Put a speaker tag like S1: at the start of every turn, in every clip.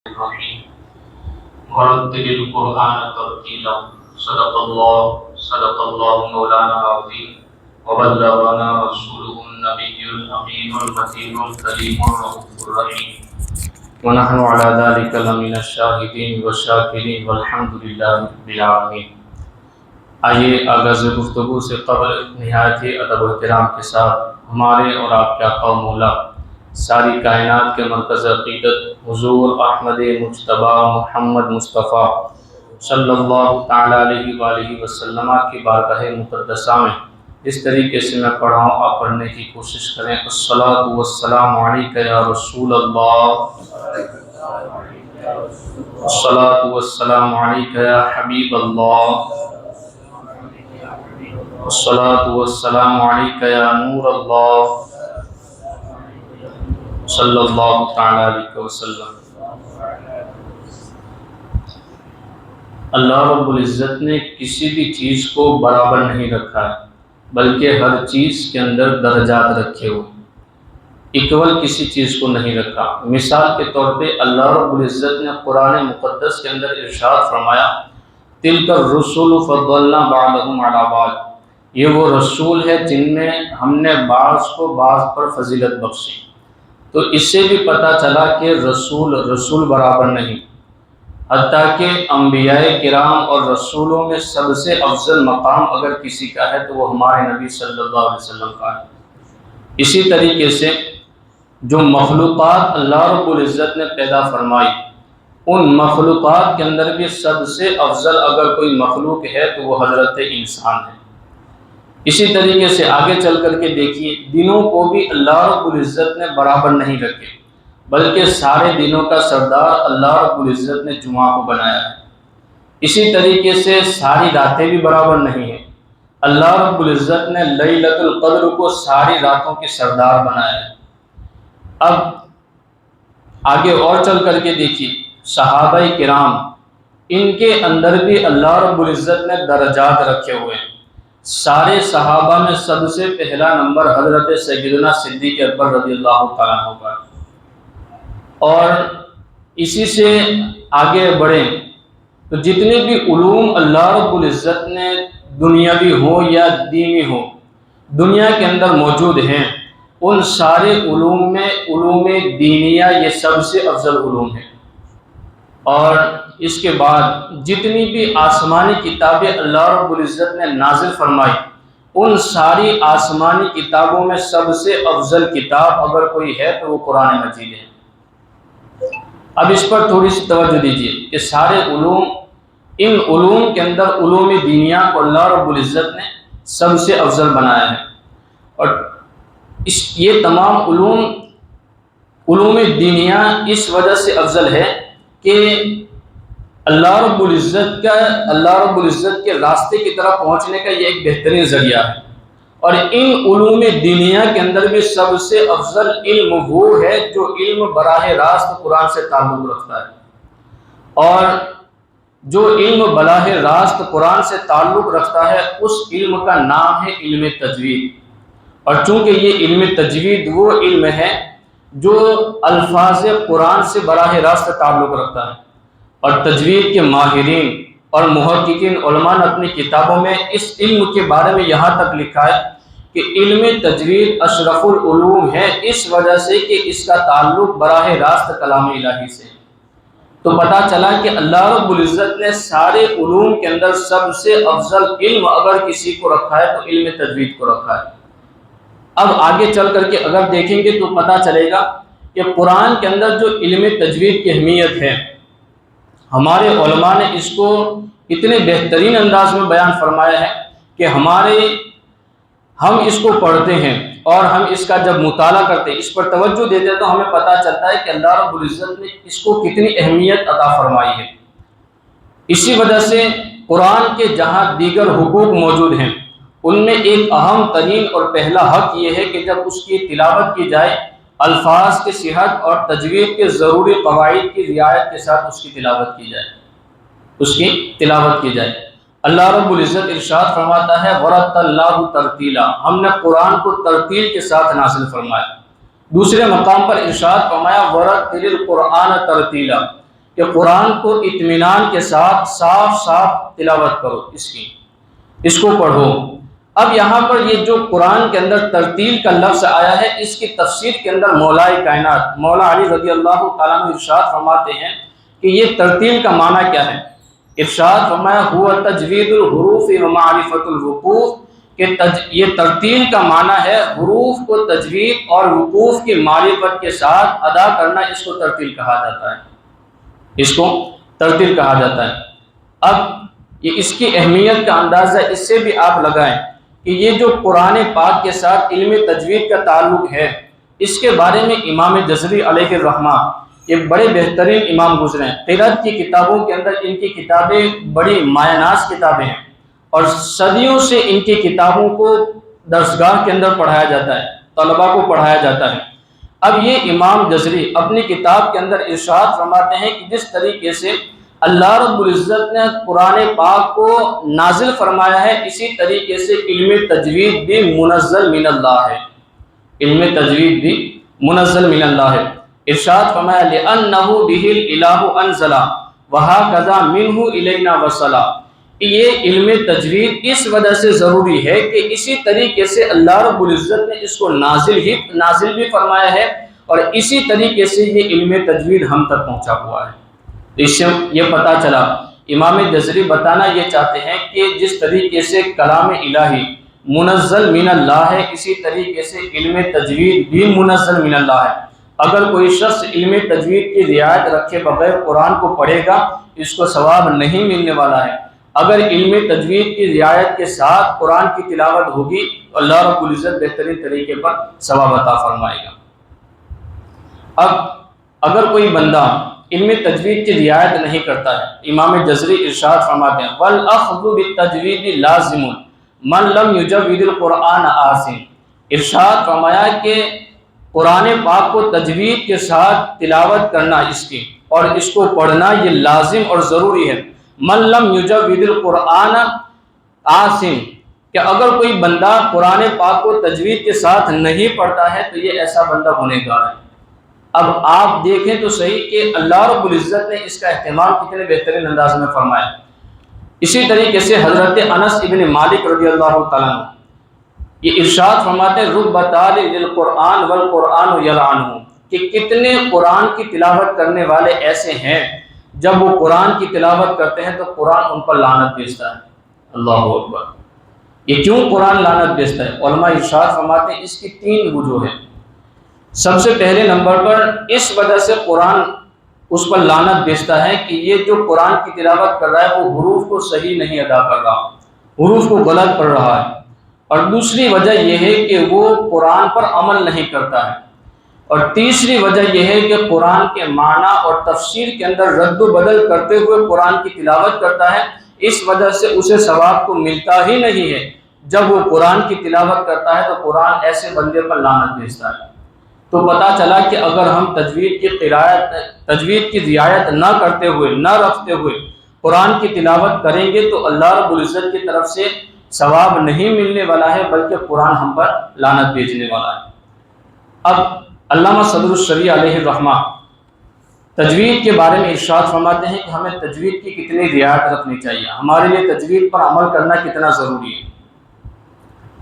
S1: الرحيم ورتل القرآن ترتيلا صدق الله مولانا العظيم وبلغنا رسوله النبي الأمين المتين الكريم الرؤوف الرحيم ونحن على ذلك لمن الشاهدين والشاكرين والحمد لله رب العالمين۔ آئیے آغاز گفتگو سے قبل نہایت ہی ادب و احترام کے ساتھ ہمارے اور آپ کے آقا و مولا ساری کائنات کے مرکز عقیدت حضور احمد مجتبی محمد مصطفیٰ صلی اللہ تعالیٰ علیہ وآلہ وسلم کی بارگاہ مقدسہ میں اس طریقے سے میں پڑھا ہوں آپ پڑھنے کی کوشش کریں۔ الصلاۃ والسلام علیک یا رسول اللہ، الصلاۃ والسلام علیک یا حبیب اللہ، الصلاۃ والسلام علیک یا نور اللہ صلی اللہ تعالیٰ علیہ وسلم۔ اللہ رب العزت نے کسی بھی چیز کو برابر نہیں رکھا ہے، بلکہ ہر چیز کے اندر درجات رکھے ہوئے، اکول کسی چیز کو نہیں رکھا۔ مثال کے طور پہ اللہ رب العزت نے قرآن مقدس کے اندر ارشاد فرمایا تِلْكَ الرُّسُلُ فَضَّلْنَا بَعْضَهُمْ عَلَىٰ بَعْضٍ، یہ وہ رسول ہے جن میں ہم نے بعض کو بعض پر فضیلت بخشی۔ تو اس سے بھی پتہ چلا کہ رسول برابر نہیں، حتیٰ کہ انبیاء کرام اور رسولوں میں سب سے افضل مقام اگر کسی کا ہے تو وہ ہمارے نبی صلی اللہ علیہ وسلم کا ہے۔ اسی طریقے سے جو مخلوقات اللہ رب العزت نے پیدا فرمائی، ان مخلوقات کے اندر بھی سب سے افضل اگر کوئی مخلوق ہے تو وہ حضرت انسان ہے۔ اسی طریقے سے آگے چل کر کے دیکھیے، دنوں کو بھی اللہ رب العزت نے برابر نہیں رکھے، بلکہ سارے دنوں کا سردار اللہ رب العزت نے جمعہ کو بنایا ہے۔ اسی طریقے سے ساری راتیں بھی برابر نہیں ہیں، اللہ رب العزت نے لیلۃ القدر کو ساری راتوں کے سردار بنایا ہے۔ اب آگے اور چل کر کے دیکھیے، صحابہ کرام، ان کے اندر بھی اللہ رب العزت نے درجات رکھے ہوئے ہیں۔ سارے صحابہ میں سب سے پہلا نمبر حضرت سیدنا صدیق اکبر رضی اللہ تعالیٰ عنہ کا ہے۔ اور اسی سے آگے بڑھیں تو جتنے بھی علوم اللہ رب العزت نے دنیاوی ہوں یا دینی ہوں دنیا کے اندر موجود ہیں، ان سارے علوم میں علوم دینیہ یہ سب سے افضل علوم ہیں۔ اور اس کے بعد جتنی بھی آسمانی کتابیں اللہ رب العزت نے نازل فرمائی، ان ساری آسمانی کتابوں میں سب سے افضل کتاب اگر کوئی ہے تو وہ قرآن مجید ہے۔ اب اس پر تھوڑی سی توجہ دیجیے کہ سارے علوم، ان علوم کے اندر علوم دینیہ کو اللہ رب العزت نے سب سے افضل بنایا ہے۔ اور یہ تمام علوم دینیہ اس وجہ سے افضل ہے کہ اللہ رب العزت کے راستے کی طرف پہنچنے کا یہ ایک بہترین ذریعہ ہے۔ اور ان علوم دینیہ کے اندر بھی سب سے افضل علم وہ ہے جو علم براہ راست قرآن سے تعلق رکھتا ہے۔ اور جو علم براہ راست قرآن سے تعلق رکھتا ہے اس علم کا نام ہے علم تجوید۔ اور چونکہ یہ علم تجوید وہ علم ہے جو الفاظ قرآن سے براہ راست تعلق رکھتا ہے، اور تجوید کے ماہرین اور محققین علماء نے اپنی کتابوں میں اس علم کے بارے میں یہاں تک لکھا ہے کہ علم تجوید اشرف العلوم ہے، اس وجہ سے کہ اس کا تعلق براہ راست کلام الہی سے۔ تو پتہ چلا کہ اللہ رب العزت نے سارے علوم کے اندر سب سے افضل علم اگر کسی کو رکھا ہے تو علم تجوید کو رکھا ہے۔ اب آگے چل کر کے اگر دیکھیں گے تو پتہ چلے گا کہ قرآن کے اندر جو علم تجوید کی اہمیت ہے، ہمارے علماء نے اس کو اتنے بہترین انداز میں بیان فرمایا ہے کہ ہم اس کو پڑھتے ہیں اور ہم اس کا جب مطالعہ کرتے ہیں، اس پر توجہ دیتے ہیں تو ہمیں پتہ چلتا ہے کہ اللہ رب العزت نے اس کو کتنی اہمیت عطا فرمائی ہے۔ اسی وجہ سے قرآن کے جہاں دیگر حقوق موجود ہیں ان میں ایک اہم ترین اور پہلا حق یہ ہے کہ جب اس کی تلاوت کی جائے الفاظ کی صحت اور تجوید کے ضروری قواعد کی رعایت کے ساتھ اس کی تلاوت کی جائے۔ اللہ رب العزت ارشاد فرماتا ہے وَرَتَّلْنَاهُ تَرْتِيلًا، ہم نے قرآن کو ترتیل کے ساتھ نازل فرمایا۔ دوسرے مقام پر ارشاد فرمایا وَرَتِّلِ الْقُرْآنَ تَرْتِيلًا، کہ قرآن کو اطمینان کے ساتھ صاف صاف تلاوت کرو، اس کو پڑھو۔ اب یہاں پر یہ جو قرآن کے اندر ترتیل کا لفظ آیا ہے، اس کی تفسیر کے اندر مولائے کائنات مولا علی رضی اللہ تعالیٰ عنہ ارشاد فرماتے ہیں کہ یہ ترتیل کا معنی کیا ہے۔ ارشاد فرمایا ہوا تجوید الحروف و معرفت الوقوف، کہ یہ ترتیل کا معنی ہے حروف کو تجوید اور وقوف کی معرفت کے ساتھ ادا کرنا، اس کو ترتیل کہا جاتا ہے، اس کو ترتیل کہا جاتا ہے۔ اب یہ اس کی اہمیت کا اندازہ اس سے بھی آپ لگائیں کہ یہ جو قرآن پاک کے ساتھ علم تجوید کا تعلق ہے، اس کے بارے میں امام جزری علیہ الرحمہ یہ بڑے بہترین امام گزرے ہیں۔ قرأت کی کتابوں کے اندر ان کی کتابیں بڑی مایہ ناز کتابیں ہیں، اور صدیوں سے ان کی کتابوں کو درسگاہ کے اندر پڑھایا جاتا ہے، طلباء کو پڑھایا جاتا ہے۔ اب یہ امام جزری اپنی کتاب کے اندر ارشاد فرماتے ہیں کہ جس طریقے سے اللہ رب العزت نے قرآن پاک کو نازل فرمایا ہے، اسی طریقے سے علم تجوید بھی منزل من اللہ ہے، علم تجوید بھی منزل من اللہ ہے۔ ارشاد فرمایا لِأَنَّهُ بِهِ الْإِلَهُ أَنزَلَ وَهَكَذَا مِنْهُ إِلَيْنَا وَصَلَ، یہ علم تجوید اس وجہ سے ضروری ہے کہ اسی طریقے سے اللہ رب العزت نے اس کو نازل بھی فرمایا ہے، اور اسی طریقے سے یہ علم تجوید ہم تک پہنچا ہوا ہے۔ اس سے یہ پتہ چلا، امام جزری بتانا یہ چاہتے ہیں کہ جس طریقے سے کلام الہی منزل من اللہ ہے، اسی طریقے سے علم تجوید بھی منزل من اللہ ہے۔ اگر کوئی شخص علم تجوید کی رعایت رکھے بغیر قرآن کو پڑھے گا، اس کو ثواب نہیں ملنے والا ہے۔ اگر علم تجوید کی رعایت کے ساتھ قرآن کی تلاوت ہوگی تو اللہ رب العزت بہترین طریقے پر ثواب عطا فرمائے گا۔ اب اگر کوئی بندہ علم تجوید کی رعایت نہیں کرتا ہے، امام جزری ارشاد فرماتے ہیں وَالْأَخْذُ بِالتَّجْوِيدِ لَازِمٌ مَنْ لَمْ يُجَوِّدِ الْقُرْآنَ آسِمٌ، ارشاد فرمایا کہ قرآن پاک کو تجوید کے ساتھ تلاوت کرنا اس کی اور اس کو پڑھنا یہ لازم اور ضروری ہے۔ من لم یجود القرآن آسم، کہ اگر کوئی بندہ قرآن پاک کو تجوید کے ساتھ نہیں پڑھتا ہے تو یہ ایسا بندہ گنہگار ہے۔ اب آپ دیکھیں تو صحیح کہ اللہ رب العزت نے اس کا اہتمام کتنے بہترین انداز میں فرمایا۔ اسی طریقے سے حضرت انس ابن مالک رضی اللہ تعالیٰ عنہ یہ ارشاد فرماتے ہیں رب تال للقرآن والقرآن یلعنہ، کہ کتنے قرآن کی تلاوت کرنے والے ایسے ہیں جب وہ قرآن کی تلاوت کرتے ہیں تو قرآن ان پر لعنت بھیجتا ہے۔ اللہ اکبر، یہ کیوں قرآن لعنت بھیجتا ہے؟ علماء ارشاد فرماتے ہیں اس کی 3 وجوہ ہیں۔ سب سے پہلے نمبر پر اس وجہ سے قرآن اس پر لعنت بھیجتا ہے کہ یہ جو قرآن کی تلاوت کر رہا ہے وہ حروف کو صحیح نہیں ادا کر رہا، حروف کو غلط پڑھ رہا ہے۔ اور دوسری وجہ یہ ہے کہ وہ قرآن پر عمل نہیں کرتا ہے، اور تیسری وجہ یہ ہے کہ قرآن کے معنی اور تفسیر کے اندر رد و بدل کرتے ہوئے قرآن کی تلاوت کرتا ہے، اس وجہ سے اسے ثواب تو ملتا ہی نہیں ہے۔ جب وہ قرآن کی تلاوت کرتا ہے تو قرآن ایسے بندے پر لعنت بھیجتا ہے۔ تو پتہ چلا کہ اگر ہم تجوید کی رعایت نہ کرتے ہوئے، نہ رکھتے ہوئے قرآن کی تلاوت کریں گے تو اللہ رب العزت کی طرف سے ثواب نہیں ملنے والا ہے، بلکہ قرآن ہم پر لعنت بھیجنے والا ہے۔ اب علامہ صدر الشریعہ علیہ الرحمہ تجوید کے بارے میں ارشاد فرماتے ہیں کہ ہمیں تجوید کی کتنی رعایت رکھنی چاہیے، ہمارے لیے تجوید پر عمل کرنا کتنا ضروری ہے۔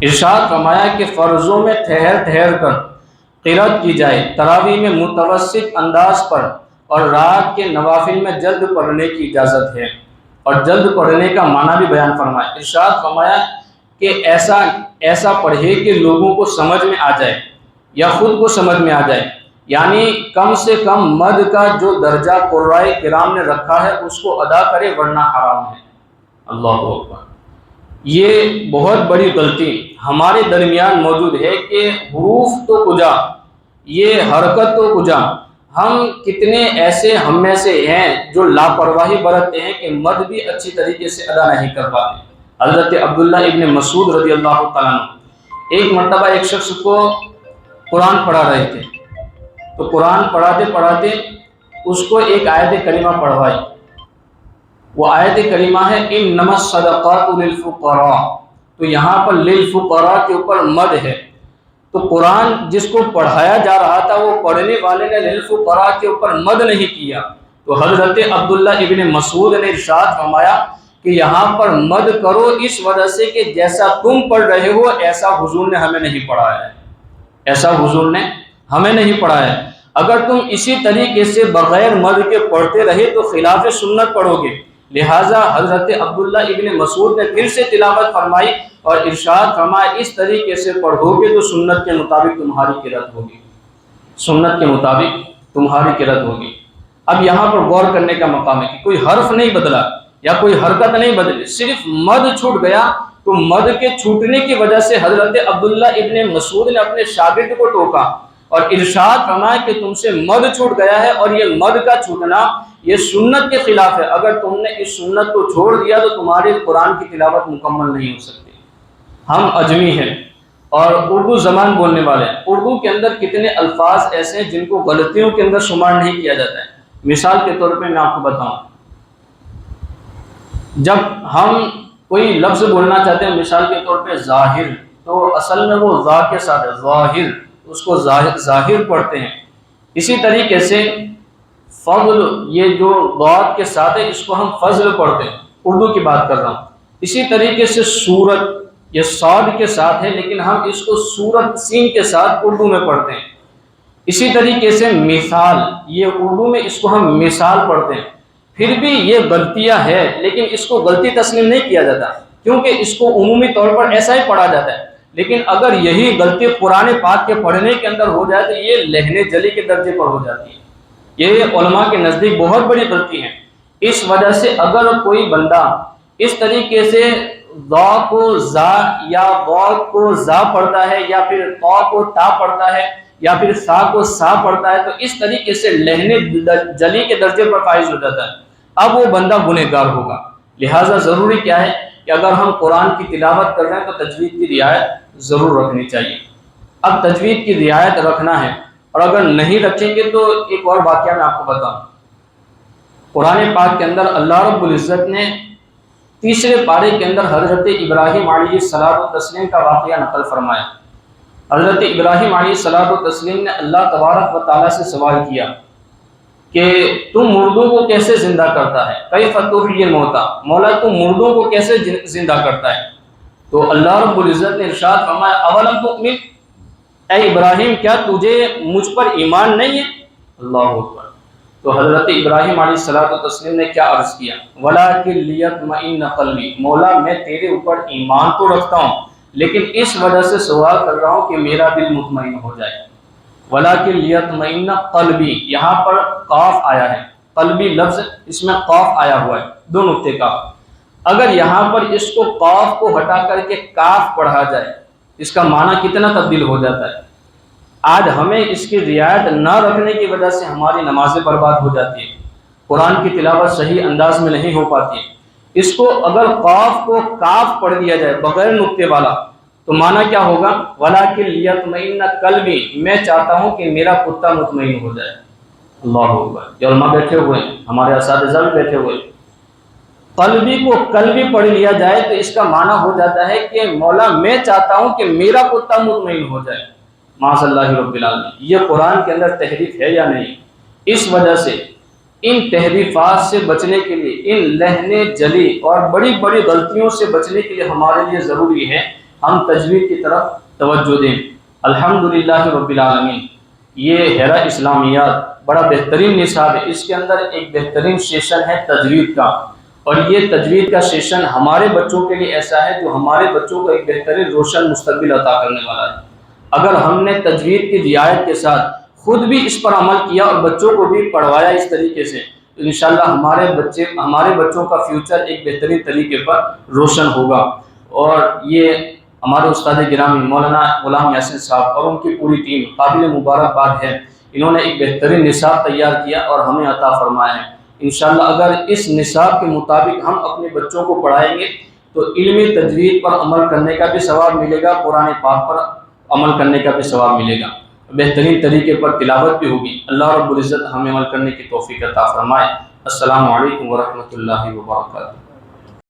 S1: ارشاد فرمایا کہ فرضوں میں ٹھہر ٹھہر کر قرأت کی جائے، تراویح میں متوسط انداز پر، اور رات کے نوافل میں جلد پڑھنے کی اجازت ہے، اور جلد پڑھنے کا معنی بھی بیان فرمایا۔ ارشاد فرمایا کہ ایسا پڑھے کہ لوگوں کو سمجھ میں آ جائے یا خود کو سمجھ میں آ جائے، یعنی کم سے کم مد کا جو درجہ قرائے کرام نے رکھا ہے اس کو ادا کرے، ورنہ حرام ہے۔ اللہ اکبر، یہ بہت بڑی غلطی ہمارے درمیان موجود ہے کہ حروف تو کجا، یہ حرکت تو کجا، ہم کتنے ایسے ہم میں سے ہیں جو لاپرواہی برتتے ہیں کہ مد بھی اچھی طریقے سے ادا نہیں کر پاتے۔ حضرت عبداللہ ابن مسعود رضی اللہ تعالیٰ عنہ ایک مرتبہ ایک شخص کو قرآن پڑھا رہے تھے، تو قرآن پڑھاتے پڑھاتے اس کو ایک آیت کریمہ پڑھوائی۔ وہ آیت کریمہ ہے انما الصدقات للفقراء، تو یہاں پر للفقراء کے اوپر مد ہے، تو قرآن جس کو پڑھایا جا رہا تھا وہ پڑھنے والے نے للفقراء کے اوپر مد نہیں کیا، تو حضرت عبداللہ ابن مسعود نے ارشاد فرمایا کہ یہاں پر مد کرو اس وجہ سے کہ جیسا تم پڑھ رہے ہو ایسا حضور نے ہمیں نہیں پڑھایا ہے، ایسا حضور نے ہمیں نہیں پڑھایا ہے۔ اگر تم اسی طریقے سے بغیر مد کے پڑھتے رہے تو خلاف سنت پڑھو گے۔ لہٰذا حضرت عبداللہ ابن مسعود نے پھر سے تلاوت فرمائی اور ارشاد فرمایا اس طریقے سے پڑھو گے تو سنت کے مطابق تمہاری قرأت ہوگی، سنت کے مطابق تمہاری قرأت ہوگی۔ اب یہاں پر غور کرنے کا مقام ہے کہ کوئی حرف نہیں بدلا یا کوئی حرکت نہیں بدلی، صرف مد چھوٹ گیا، تو مد کے چھوٹنے کی وجہ سے حضرت عبداللہ ابن مسعود نے اپنے شاگرد کو ٹوکا اور ارشاد فرمایا کہ تم سے مد چھوٹ گیا ہے اور یہ مد کا چھوٹنا یہ سنت کے خلاف ہے، اگر تم نے اس سنت کو چھوڑ دیا تو تمہاری قرآن کی تلاوت مکمل نہیں ہو سکتی۔ ہم اجمی ہیں اور اردو زبان بولنے والے ہیں، اردو کے اندر کتنے الفاظ ایسے ہیں جن کو غلطیوں کے اندر شمار نہیں کیا جاتا ہے۔ مثال کے طور پہ میں آپ کو بتاؤں، جب ہم کوئی لفظ بولنا چاہتے ہیں مثال کے طور پہ ظاہر، تو اصل میں وہ ذا کے ساتھ ہے، ظاہر، اس کو ظاہر پڑھتے ہیں۔ اسی طریقے سے فضل، یہ جو ضاد کے ساتھ ہے اس کو ہم فضل پڑھتے ہیں، اردو کی بات کر رہا ہوں۔ اسی طریقے سے سورت، یہ صاد کے ساتھ ہے لیکن ہم اس کو سورت سین کے ساتھ اردو میں پڑھتے ہیں۔ اسی طریقے سے مثال، یہ اردو میں اس کو ہم مثال پڑھتے ہیں۔ پھر بھی یہ غلطیاں ہے لیکن اس کو غلطی تسلیم نہیں کیا جاتا کیونکہ اس کو عمومی طور پر ایسا ہی پڑھا جاتا ہے، لیکن اگر یہی غلطی قرآن پاک کے پڑھنے کے اندر ہو جائے تو یہ لہن جلی کے درجے پر ہو جاتی ہے۔ یہ علماء کے نزدیک بہت بڑی غلطی ہے۔ اس وجہ سے اگر کوئی بندہ اس طریقے سے ضا کو زا یا غا کو زا پڑھتا ہے یا پھر طا کو تا پڑھتا ہے یا پھر سا کو سا پڑھتا ہے تو اس طریقے سے لہن جلی کے درجے پر فائز ہو جاتا ہے، اب وہ بندہ گنہگار ہوگا۔ لہٰذا ضروری کیا ہے کہ اگر ہم قرآن کی تلاوت کر رہے ہیں تو تجوید کی رعایت ضرور رکھنی چاہیے۔ اب تجوید کی رعایت رکھنا ہے، اور اگر نہیں رکھیں گے تو ایک اور واقعہ میں آپ کو بتاؤں۔ قرآن پاک کے اندر اللہ رب العزت نے تیسرے پارے کے اندر حضرت ابراہیم علیہ الصلوۃ والتسلیم کا واقعہ نقل فرمایا۔ حضرت ابراہیم علیہ الصلوۃ والتسلیم نے اللہ تبارک و تعالیٰ سے سوال کیا کہ تم مردوں کو کیسے زندہ کرتا ہے، کیف تحیی الموتیٰ، مولا تم مردوں کو کیسے زندہ کرتا ہے؟ تو اللہ رب العزت نے ارشاد فرمایا اولم تؤمن، اے ابراہیم کیا تجھے مجھ پر ایمان نہیں ہے؟ اللہ اکبر۔ تو حضرت ابراہیم علیہ الصلوۃ والتسلیم نے کیا عرض کیا؟ وَلَٰكِن لِيَطْمَئِنَّ قَلْبِي، مولا میں تیرے اوپر ایمان تو رکھتا ہوں لیکن اس وجہ سے سوال کر رہا ہوں کہ میرا دل مطمئن ہو جائے۔ وَلَٰكِن لِيَطْمَئِنَّ قَلْبِي، یہاں پر قاف آیا ہے، قلبی لفظ اس میں قاف آیا ہوا ہے، دو نقطے کا۔ اگر یہاں پر اس کو قاف کو ہٹا کر کے کاف پڑھا جائے اس کا معنی کتنا تبدیل ہو جاتا ہے۔ آج ہمیں اس کی رعایت نہ رکھنے کی وجہ سے ہماری نمازیں برباد ہو جاتی ہیں، قرآن کی تلاوت صحیح انداز میں نہیں ہو پاتی ہے۔ اس کو اگر قاف کو کاف پڑھ دیا جائے بغیر نقطے والا تو معنی کیا ہوگا؟ وَلَٰكِن لِيَطْمَئِنَّ قَلْبِي، میں چاہتا ہوں کہ میرا کتا مطمئن ہو جائے۔ اللہ اکبر۔ یہ علماء بیٹھے ہوئے ہیں، ہمارے اساتذہ بھی بیٹھے ہوئے ہیں۔ قلبی کو قلبی پڑھ لیا جائے تو اس کا معنی ہو جاتا ہے کہ مولا میں چاہتا ہوں کہ میرا کتا مطمئن ہو جائے۔ معاذ اللہ رب العالمین، یہ قرآن کے اندر تحریف ہے یا نہیں؟ اس وجہ سے ان تحریفات سے بچنے کے لیے، ان لہن جلی اور بڑی بڑی غلطیوں سے بچنے کے لیے ہمارے لیے ضروری ہے ہم تجوید کی طرف توجہ دیں۔ الحمدللہ رب العالمین، یہ ہیرا اسلامیات بڑا بہترین نصاب ہے، اس کے اندر ایک بہترین سیشن ہے تجوید کا، اور یہ تجوید کا سیشن ہمارے بچوں کے لیے ایسا ہے جو ہمارے بچوں کو ایک بہترین روشن مستقبل عطا کرنے والا ہے۔ اگر ہم نے تجوید کی رعایت کے ساتھ خود بھی اس پر عمل کیا اور بچوں کو بھی پڑھوایا اس طریقے سے تو انشاءاللہ ہمارے بچوں کا فیوچر ایک بہترین طریقے پر روشن ہوگا۔ اور یہ ہمارے استاد گرامی مولانا غلام یاسین صاحب اور ان کی پوری ٹیم قابل مبارکباد ہے، انہوں نے ایک بہترین نصاب تیار کیا اور ہمیں عطا فرمایا ہے۔ انشاءاللہ اگر اس نصاب کے مطابق ہم اپنے بچوں کو پڑھائیں گے تو علمی تجوید پر عمل کرنے کا بھی ثواب ملے گا، قرآن پاک پر عمل کرنے کا بھی ثواب ملے گا، بہترین طریقے پر تلاوت بھی ہوگی۔ اللہ رب العزت ہمیں عمل کرنے کی توفیق عطا فرمائے۔ السلام علیکم ورحمۃ اللہ وبرکاتہ۔